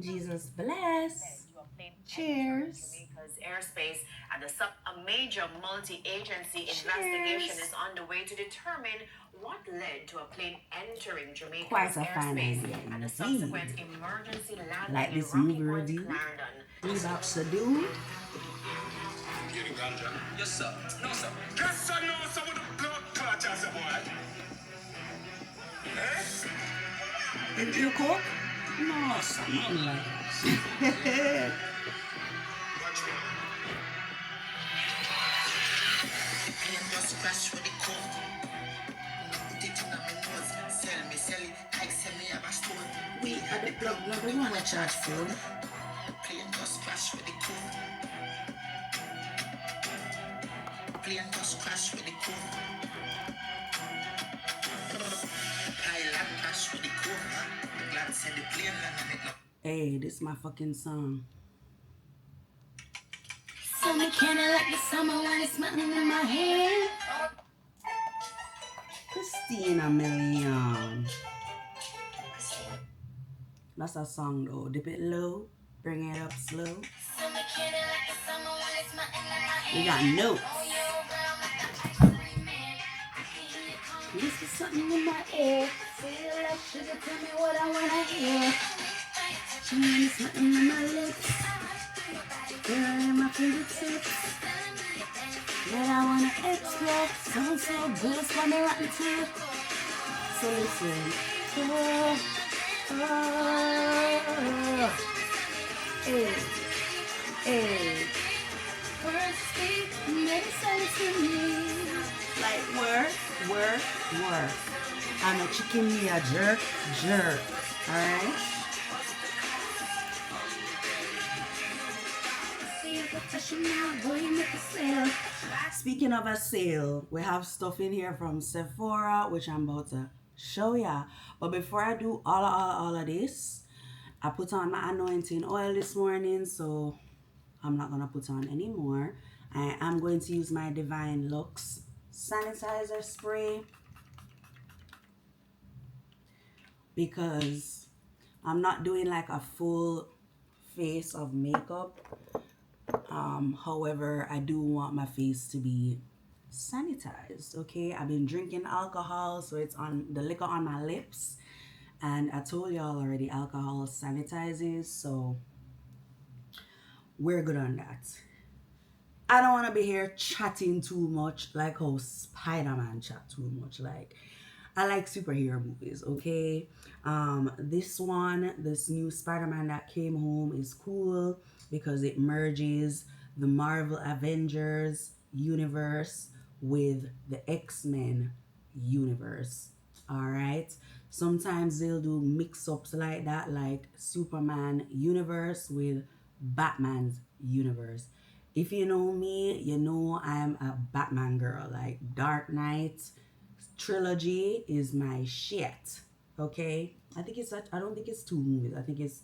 Jesus bless. To a plane entering Cheers. Jamaica's airspace, and a major multi-agency investigation Cheers. is underway to determine what led to a plane entering Quite Jamaica's a fine airspace idea and the indeed. subsequent emergency Like landing in this Rocky movie Point, review Clarendon. we about to do. Getting ganja? Yes, sir. No, sir. Yes, sir. No, sir. With the blood clot, as a boy. Did you cook? No, something like. Watch me. And just crash with the coke. Put it in my nose. Sell it. Like sell me have a stone. We at the plug, not the one I charge for. Plane just crash with the coke. Plane just crash with the coke. Pilot crash with the coke. Glad said the plane and it not. Hey, this is my fucking song. Summer candy like the summer when it's melting in my hand. Christina Million. That's a song though. Dip it low, bring it up slow. Summer candy like the summer when it's melting in my hand. We got notes. Oh, you're around like a ice cream man. I can hear you calling. This is something in my ear. Feel like sugar, tell me what I wanna hear. It's something in my lips. Girl in my fingertips. That I wanna explore. Sounds so good, it's got me rotten too. So listen. Oh, oh, hey, hey. Words speak, make sense to me. Like work. I'm a chicken, me a jerk. Alright? Speaking of a sale, we have stuff in here from Sephora, which I'm about to show ya. But before I do all of this, I put on my anointing oil this morning, so I'm not gonna put on anymore. I am going to use my Divine Lux sanitizer spray because I'm not doing like a full face of makeup. However, I do want my face to be sanitized. Okay, I've been drinking alcohol, so it's on the liquor on my lips, and I told y'all already alcohol sanitizes, so we're good on that. I don't want to be here chatting too much like how Spiderman chat too much. Like, I like superhero movies, okay? This new Spider-Man that came home is cool because it merges the Marvel Avengers universe with the X-Men universe. All right. Sometimes they'll do mix-ups like that, like Superman universe with Batman's universe. If you know me, you know I'm a Batman girl. Like Dark Knight trilogy is my shit. Okay? I don't think it's two movies. I think it's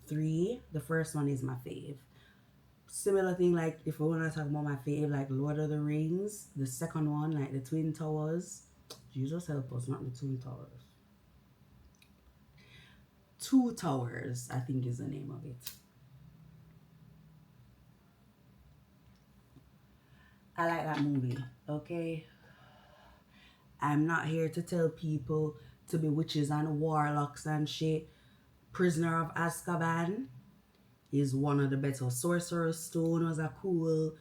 three. The first one is my fave. Similar thing like if we want to talk about my fave, like Lord of the Rings, the second one, like the Twin Towers. Jesus help us, not the Twin Towers. Two Towers, I think is the name of it. I like that movie, okay? I'm not here to tell people to be witches and warlocks and shit. Prisoner of Azkaban is one of the better. Sorcerer's Stone was a cool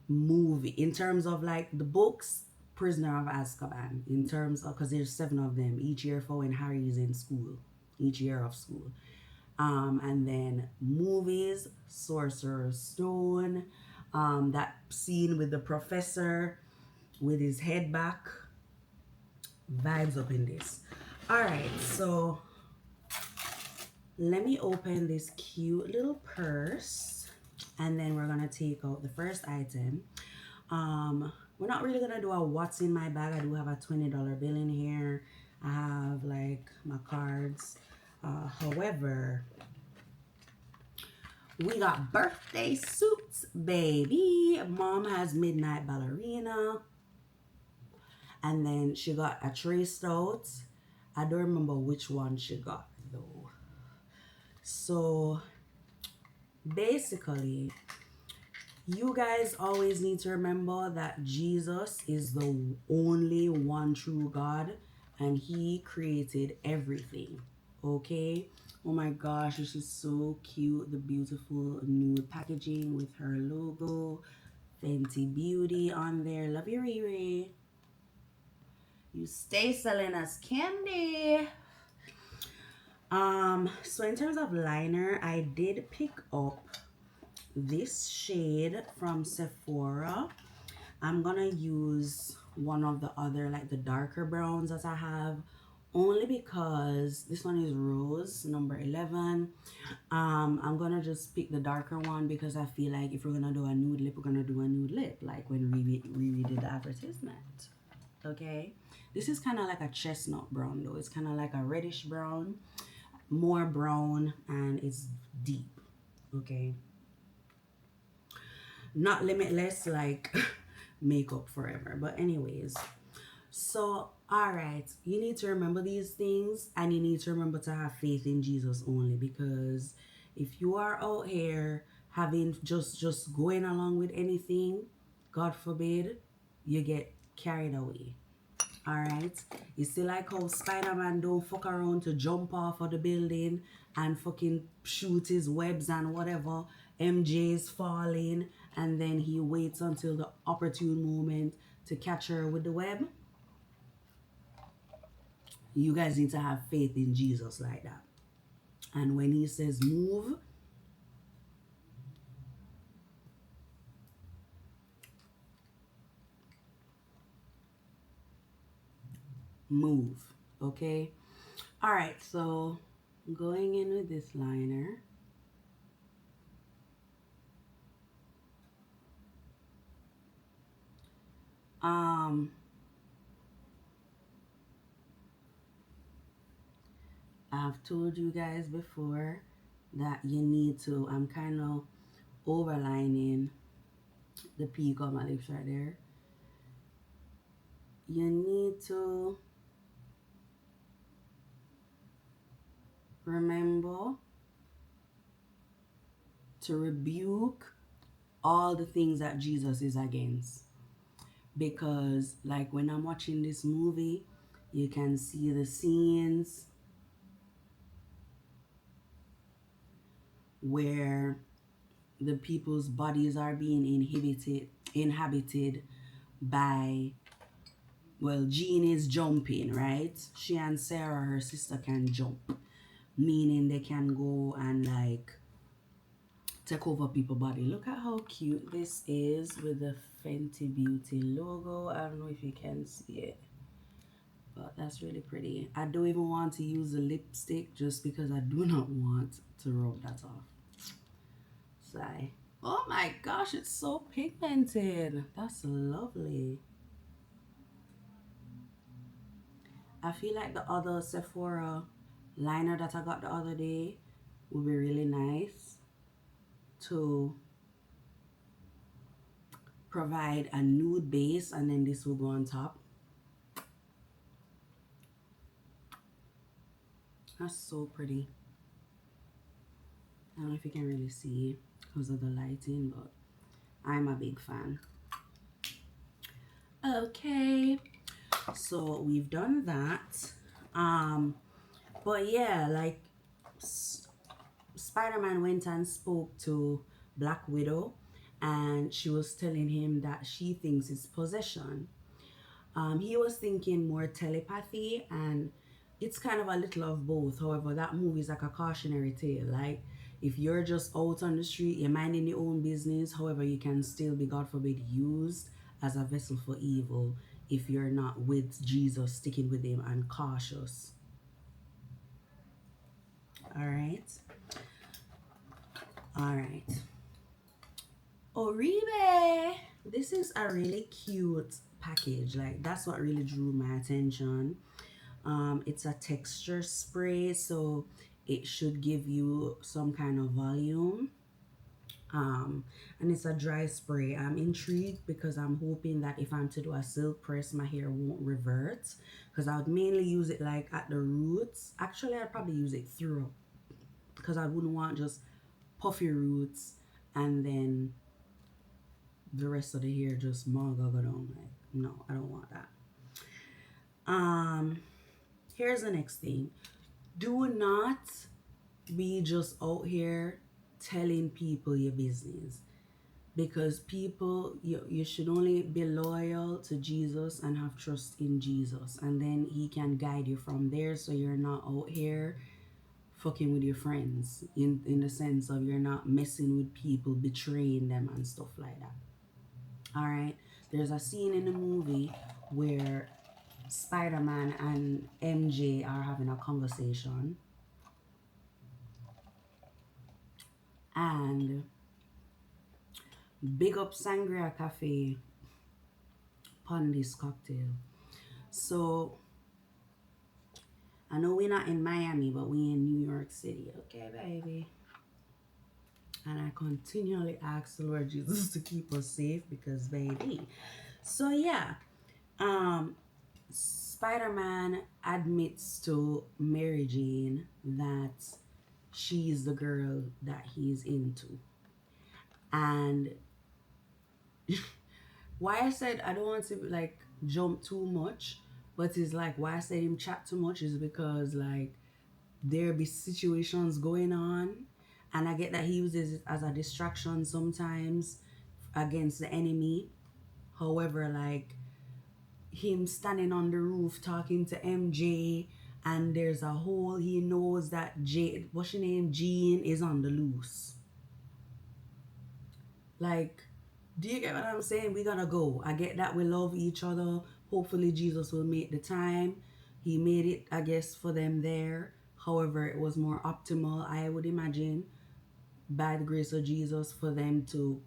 movie. In terms of like the books, Prisoner of Azkaban. In terms of, because there's 7 of them each year for when Harry is in school, each year of school. And then movies, Sorcerer's Stone, that scene with the professor with his head back, vibes up in this. All right, so let me open this cute little purse, and then we're gonna take out the first item. We're not really gonna do a what's in my bag. I do have a $20 bill in here. I have like my cards. However, we got birthday suits, baby. Mom has Midnight Ballerina. And then she got a traced out. I don't remember which one she got though. So basically, you guys always need to remember that Jesus is the only one true God and he created everything. Okay? Oh my gosh, this is so cute. The beautiful nude packaging with her logo. Fenty Beauty on there. Love you, Riri. You stay selling us candy. So in terms of liner, I did pick up this shade from Sephora. I'm gonna use one of the other, like the darker browns that I have, only because this one is rose number 11. I'm gonna just pick the darker one because I feel like if we're gonna do a nude lip, we're gonna do a nude lip, like when Riri did the advertisement. Okay, this is kind of like a chestnut brown though. It's kind of like a reddish brown, more brown, and it's deep. Okay, not limitless like makeup forever, but anyways. So all right, you need to remember these things, and you need to remember to have faith in Jesus only, because if you are out here having just going along with anything, God forbid, you get carried away. All right, you see like how Spider-Man don't fuck around to jump off of the building and fucking shoot his webs and whatever. MJ's falling and then he waits until the opportune moment to catch her with the web. You guys need to have faith in Jesus like that. And when he says move, move. Okay. All right, so going in with this liner. um I've told you guys before that you need to, I'm kind of overlining the peak of my lips right there. You need to remember to rebuke all the things that Jesus is against. Because, like, when I'm watching this movie, you can see the scenes where the people's bodies are being inhabited by, well, Jean is jumping, right? She and Sarah, her sister, can jump, meaning they can go and like take over people's body. Look at how cute this is with the Fenty Beauty logo. I don't know if you can see it, but that's really pretty. I don't even want to use the lipstick just because I do not want to rub that off. Sigh. Oh my gosh, it's so pigmented. That's lovely. I feel like the other Sephora liner that I got the other day would be really nice to provide a nude base, and then this will go on top. That's so pretty. I don't know if you can really see because of the lighting, but I'm a big fan. Okay, so we've done that. But yeah, like Spider-Man went and spoke to Black Widow, and she was telling him that she thinks it's possession. He was thinking more telepathy, and it's kind of a little of both. However, that movie is like a cautionary tale. Like, if you're just out on the street, you're minding your own business. However, you can still be, God forbid, used as a vessel for evil if you're not with Jesus, sticking with him, and cautious. All right. All right. Oribe! This is a really cute package. Like, that's what really drew my attention. It's a texture spray, so it should give you some kind of volume. And it's a dry spray. I'm intrigued because I'm hoping that if I'm to do a silk press, my hair won't revert, because I would mainly use it like at the roots. Actually, I'd probably use it throughout because I wouldn't want just puffy roots and then the rest of the hair just manga go down. Like, no, I don't want that. Um, Here's the next thing. Do not be just out here telling people your business, because people, you should only be loyal to Jesus and have trust in Jesus, and then he can guide you from there, so you're not out here fucking with your friends in the sense of you're not messing with people, betraying them and stuff like that. All right, there's a scene in the movie where Spider-Man and MJ are having a conversation, and big up Sangria Cafe on this cocktail. So I know we're not in Miami, but we in New York City, okay, baby? And I continually ask the Lord Jesus to keep us safe because, baby. So yeah, Spider-Man admits to Mary Jane that she's the girl that he's into. And why I said I don't want to like jump too much, but it's like why I said him chat too much is because like there be situations going on, and I get that he uses it as a distraction sometimes against the enemy. However, like him standing on the roof talking to MJ, and there's a hole, he knows that what's your name, Jean is on the loose. Like, do you get what I'm saying? We gotta go. I get that we love each other. Hopefully Jesus will make the time. He made it, I guess, for them there. However, it was more optimal, I would imagine, by the grace of Jesus, for them to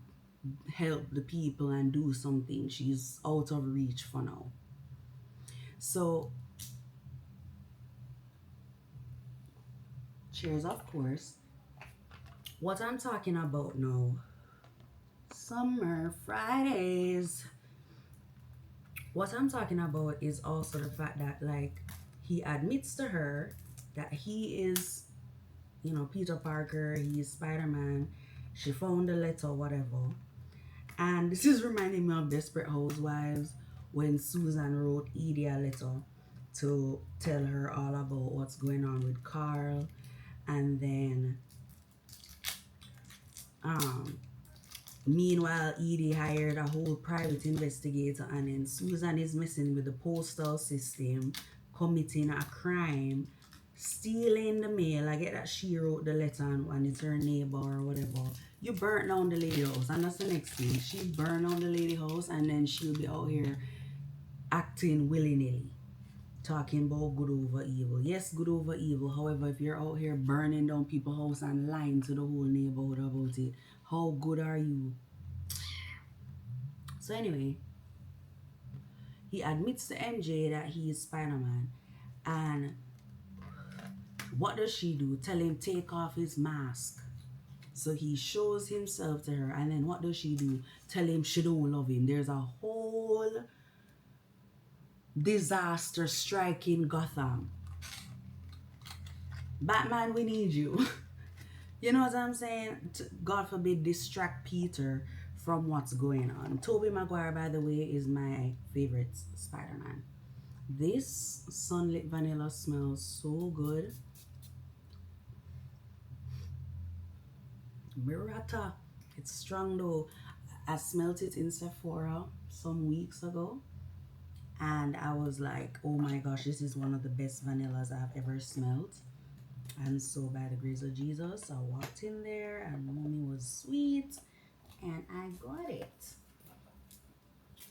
help the people and do something. She's out of reach for now. So, cheers, of course. What I'm talking about now, Summer Fridays. What I'm talking about is also the fact that, like, he admits to her that he is, Peter Parker, he's Spider-Man. She found the letter, whatever. And this is reminding me of Desperate Housewives when Susan wrote Edie a letter to tell her all about what's going on with Carl. And then, meanwhile, Edie hired a whole private investigator, and then Susan is messing with the postal system, committing a crime, stealing the mail. I get that she wrote the letter and it's her neighbor or whatever. You burnt down the lady house, and that's the next thing. She burned down the lady house, and then she'll be out here acting willy-nilly, talking about good over evil. Yes, good over evil. However, if you're out here burning down people's house and lying to the whole neighborhood about it, how good are you? So anyway, he admits to MJ that he is Spider-Man, and what does she do? Tell him take off his mask. So he shows himself to her, and then what does she do? Tell him she don't love him. There's a whole disaster striking Gotham. Batman, we need you. You know what I'm saying? God forbid distract Peter from what's going on. Tobey Maguire, by the way, is my favorite Spider-Man. This sunlit vanilla smells so good. Mirata. It's strong though. I smelt it in Sephora some weeks ago, and I was like, oh my gosh, this is one of the best vanillas I've ever smelled. And so by the grace of Jesus, I walked in there and mommy was sweet and I got it.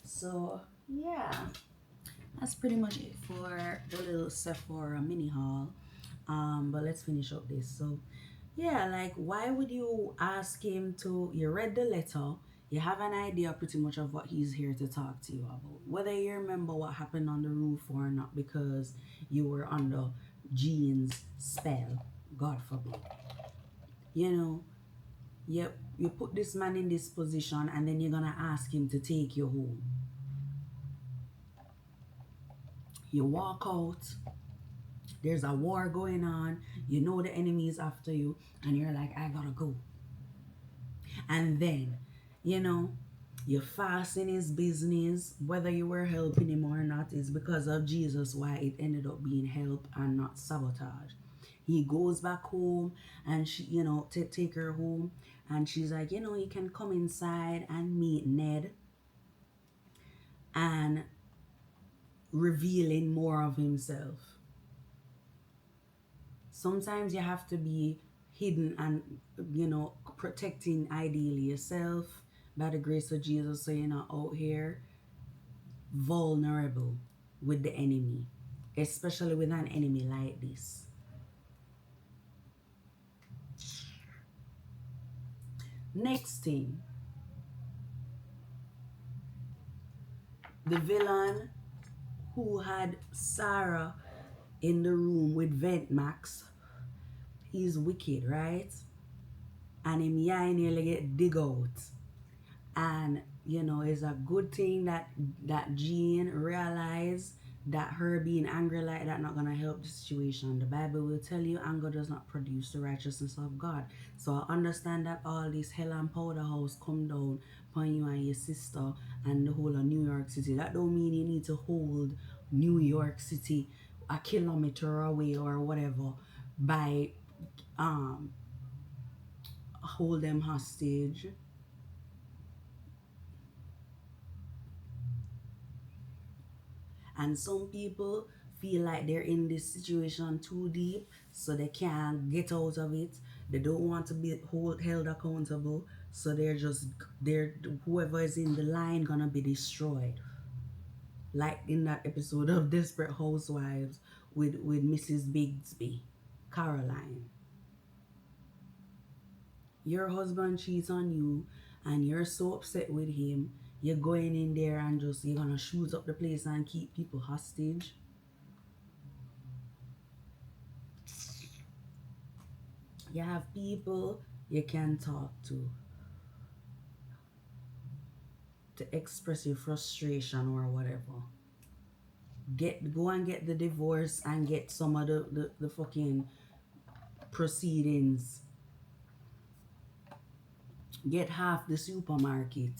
So yeah, that's pretty much it for the little Sephora mini haul. But let's finish up this. So yeah, like, why would you ask him to, you read the letter, you have an idea pretty much of what he's here to talk to you about, whether you remember what happened on the roof or not, because you were under Jean's spell, God forbid. You put this man in this position, and then you're gonna ask him to take you home. You walk out, There's a war going on. You know the enemy is after you, and you're like, I gotta go. And then, you know, you fast in his business, whether you were helping him or not, is because of Jesus why it ended up being help and not sabotage. He goes back home and she, take her home, and she's like, you can come inside and meet Ned, and revealing more of himself. Sometimes you have to be hidden and, protecting ideally yourself by the grace of Jesus, so you're not out here vulnerable with the enemy, especially with an enemy like this. Next thing, the villain who had Sarah in the room with Vent Max, he's wicked, right? And him yeah nearly get dig out. And it's a good thing that Jean realized that her being angry like that not gonna help the situation. The Bible will tell you anger does not produce the righteousness of God. So I understand that all this hell and powder house come down upon you and your sister and the whole of New York City. That don't mean you need to hold New York City a kilometer away or whatever by hold them hostage. And some people feel like they're in this situation too deep, so they can't get out of it. They don't want to be held accountable, so they're whoever is in the line gonna be destroyed. Like in that episode of Desperate Housewives with Mrs. Bigsby, Caroline. Your husband cheats on you, and you're so upset with him. You're going in there and you're gonna shoot up the place and keep people hostage. You have people you can talk to express your frustration or whatever. Go and get the divorce and get some of the fucking proceedings. Get half the supermarket.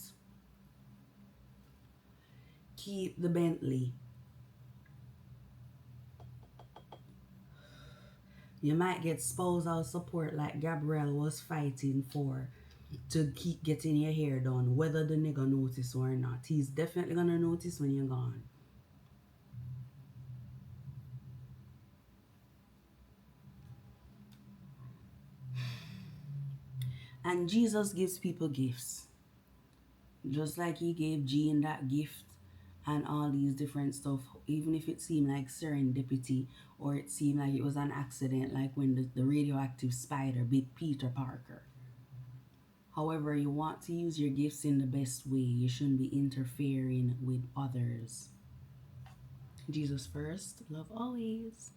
Keep the Bentley. You might get spousal support like Gabrielle was fighting for, to keep getting your hair done, whether the nigga notice or not. He's definitely gonna notice when you're gone. And Jesus gives people gifts. Just like he gave Jean that gift and all these different stuff, even if it seemed like serendipity or it seemed like it was an accident, like when the radioactive spider bit Peter Parker. However, you want to use your gifts in the best way. You shouldn't be interfering with others. Jesus first, love always.